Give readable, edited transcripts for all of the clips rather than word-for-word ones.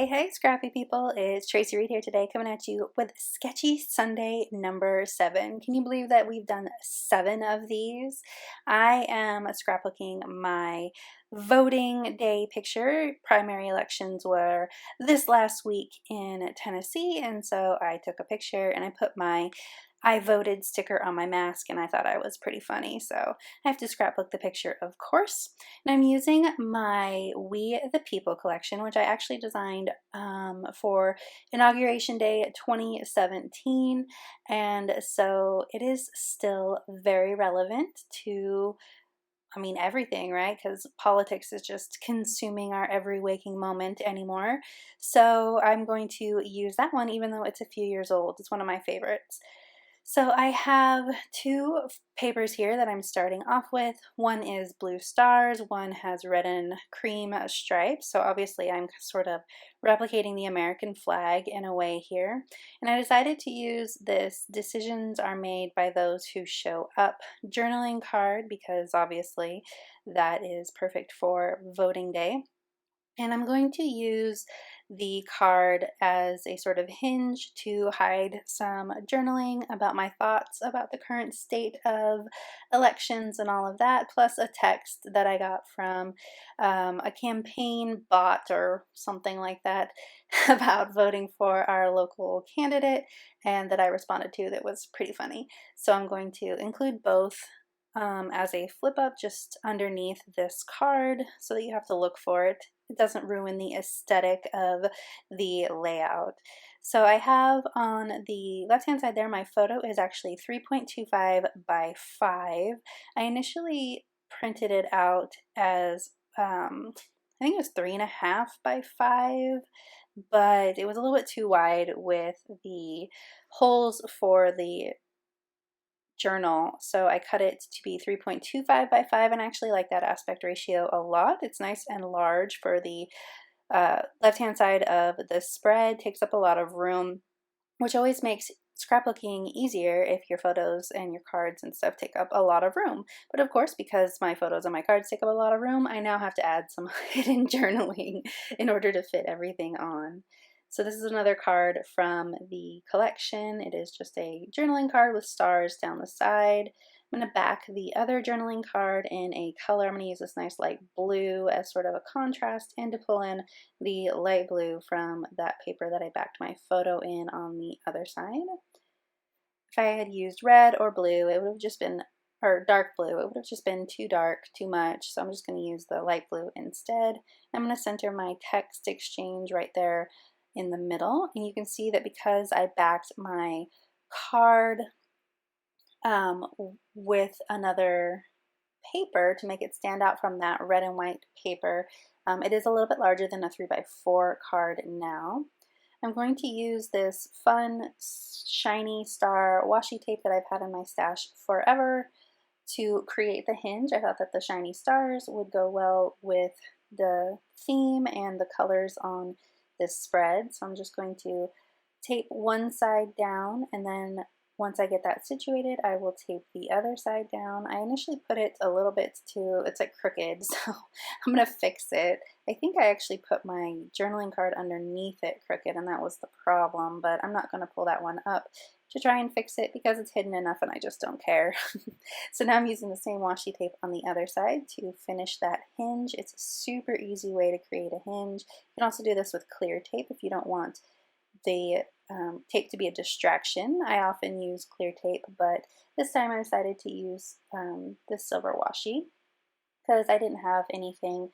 Hey, scrappy people. It's Tracy Reed here today, coming at you with Sketchy Sunday number 7. Can you believe that we've done 7 of these? I am scrapbooking my voting day picture. Primary elections were this last week in Tennessee, and so I took a picture and I put my I voted sticker on my mask, and I thought I was pretty funny, so I have to scrapbook the picture, of course. And I'm using my We the People collection, which I actually designed for Inauguration Day 2017, and so it is still very relevant to everything, right? Because politics is just consuming our every waking moment anymore. So I'm going to use that one, even though it's a few years old. It's one of my favorites. So I have two papers here that I'm starting off with. One is blue stars, one has red and cream stripes. So obviously I'm sort of replicating the American flag in a way here. And I decided to use this "Decisions are made by those who show up" journaling card because obviously that is perfect for voting day. And I'm going to use the card as a sort of hinge to hide some journaling about my thoughts about the current state of elections and all of that, plus a text that I got from a campaign bot or something like that about voting for our local candidate, and that I responded to that was pretty funny. So I'm going to include both as a flip up just underneath this card so that you have to look for it. It doesn't ruin the aesthetic of the layout. So I have on the left hand side there, my photo is actually 3.25 by 5. I initially printed it out as I think it was 3.5 by 5, but it was a little bit too wide with the holes for the journal, so I cut it to be 3.25 by 5, and I actually like that aspect ratio a lot. It's nice and large for the left-hand side of the spread, takes up a lot of room, which always makes scrapbooking easier if your photos and your cards and stuff take up a lot of room. But of course, because my photos and my cards take up a lot of room, I now have to add some hidden journaling in order to fit everything on. So this is another card from the collection. It is just a journaling card with stars down the side. I'm going to back the other journaling card in a color. I'm going to use this nice light blue as sort of a contrast, and to pull in the light blue from that paper that I backed my photo in on the other side. If I had used red or blue, it would have just been, or dark blue, it would have just been too dark, too much. So I'm just going to use the light blue instead. I'm going to center my text exchange right there in the middle, and you can see that because I backed my card with another paper to make it stand out from that red and white paper, it is a little bit larger than a 3x4 card now. I'm going to use this fun shiny star washi tape that I've had in my stash forever to create the hinge. I thought that the shiny stars would go well with the theme and the colors on this spread. So I'm just going to tape one side down, and then once I get that situated, I will tape the other side down. I initially put it a little bit too, it's like crooked, so I'm gonna fix it. I think I actually put my journaling card underneath it crooked, and that was the problem, but I'm not gonna pull that one up to try and fix it because it's hidden enough and I just don't care. So now I'm using the same washi tape on the other side to finish that hinge. It's a super easy way to create a hinge. You can also do this with clear tape if you don't want the tape to be a distraction. I often use clear tape, but this time I decided to use this silver washi because I didn't have anything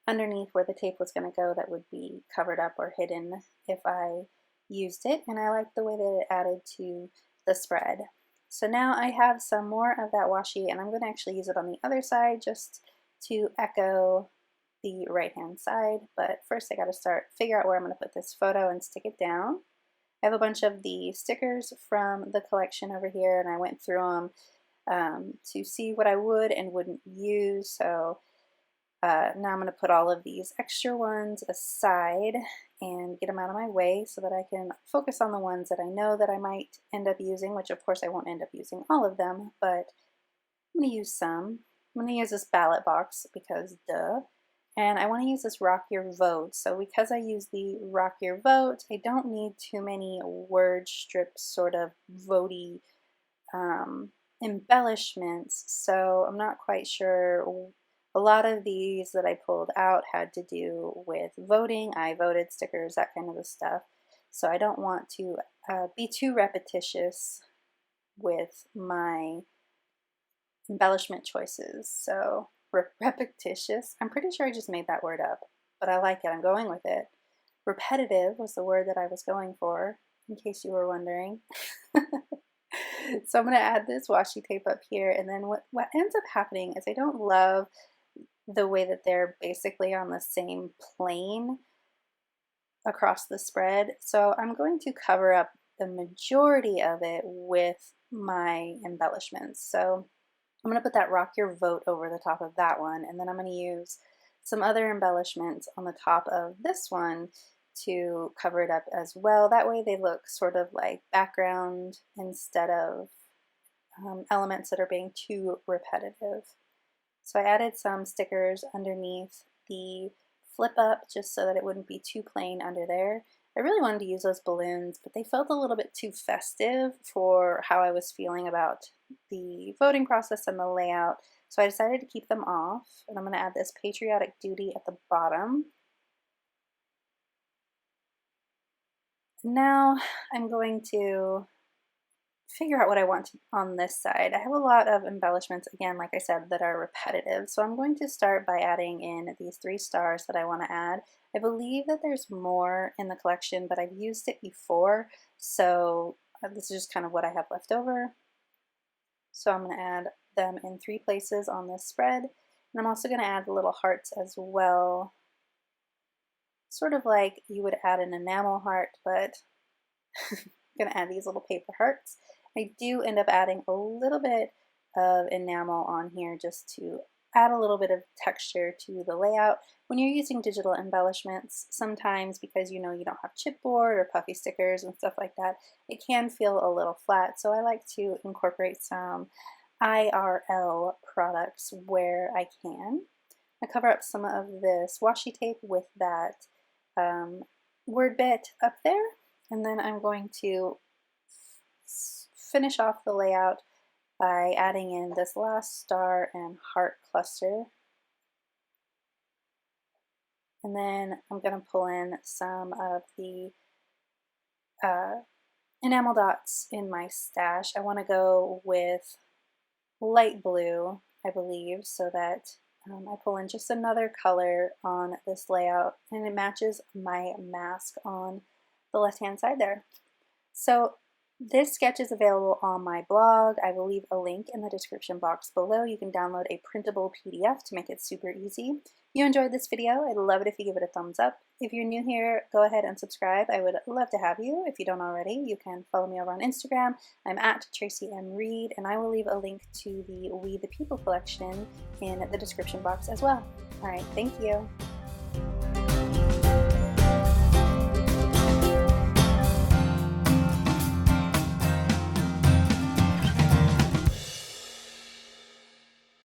underneath where the tape was going to go that would be covered up or hidden if I used it, and I liked the way that it added to the spread. So now I have some more of that washi, and I'm going to actually use it on the other side just to echo the right hand side. But first I got to figure out where I'm going to put this photo and stick it down. I have a bunch of the stickers from the collection over here, and I went through them to see what I would and wouldn't use. So now I'm going to put all of these extra ones aside and get them out of my way so that I can focus on the ones that I know that I might end up using, which of course I won't end up using all of them, but I'm going to use some. I'm going to use this ballot box because duh. And I want to use this Rock Your Vote. So because I use the Rock Your Vote, I don't need too many word strips, sort of votey embellishments. So I'm not quite sure. A lot of these that I pulled out had to do with voting. I voted stickers, that kind of a stuff. So I don't want to be too repetitious with my embellishment choices. So repetitious, I'm pretty sure I just made that word up, but I like it, I'm going with it. Repetitive was the word that I was going for, in case you were wondering. So I'm going to add this washi tape up here, and then what ends up happening is I don't love the way that they're basically on the same plane across the spread, so I'm going to cover up the majority of it with my embellishments. So I'm going to put that Rock Your Vote over the top of that one, and then I'm going to use some other embellishments on the top of this one to cover it up as well. That way they look sort of like background instead of elements that are being too repetitive. So I added some stickers underneath the flip up just so that it wouldn't be too plain under there. I really wanted to use those balloons, but they felt a little bit too festive for how I was feeling about the voting process and the layout, so I decided to keep them off, and I'm going to add this patriotic duty at the bottom. Now I'm going to figure out what I want on this side. I have a lot of embellishments, again, like I said, that are repetitive, so I'm going to start by adding in these 3 stars that I want to add. I believe that there's more in the collection, but I've used it before, so this is just kind of what I have left over. So I'm going to add them in 3 places on this spread, and I'm also going to add the little hearts as well, sort of like you would add an enamel heart, but I'm going to add these little paper hearts. I do end up adding a little bit of enamel on here just to add a little bit of texture to the layout. When you're using digital embellishments, sometimes because you know you don't have chipboard or puffy stickers and stuff like that, it can feel a little flat. So I like to incorporate some IRL products where I can. I cover up some of this washi tape with that word bit up there, and then I'm going to finish off the layout by adding in this last star and heart cluster. And then I'm going to pull in some of the enamel dots in my stash. I want to go with light blue, I believe, so that I pull in just another color on this layout, and it matches my mask on the left-hand side there. So this sketch is available on my blog. I will leave a link in the description box below. You can download a printable PDF to make it super easy. If you enjoyed this video, I'd love it if you give it a thumbs up. If you're new here, go ahead and subscribe. I would love to have you. If you don't already, you can follow me over on Instagram. I'm at Traci M. Reed, and I will leave a link to the We the People collection in the description box as well. All right, thank you.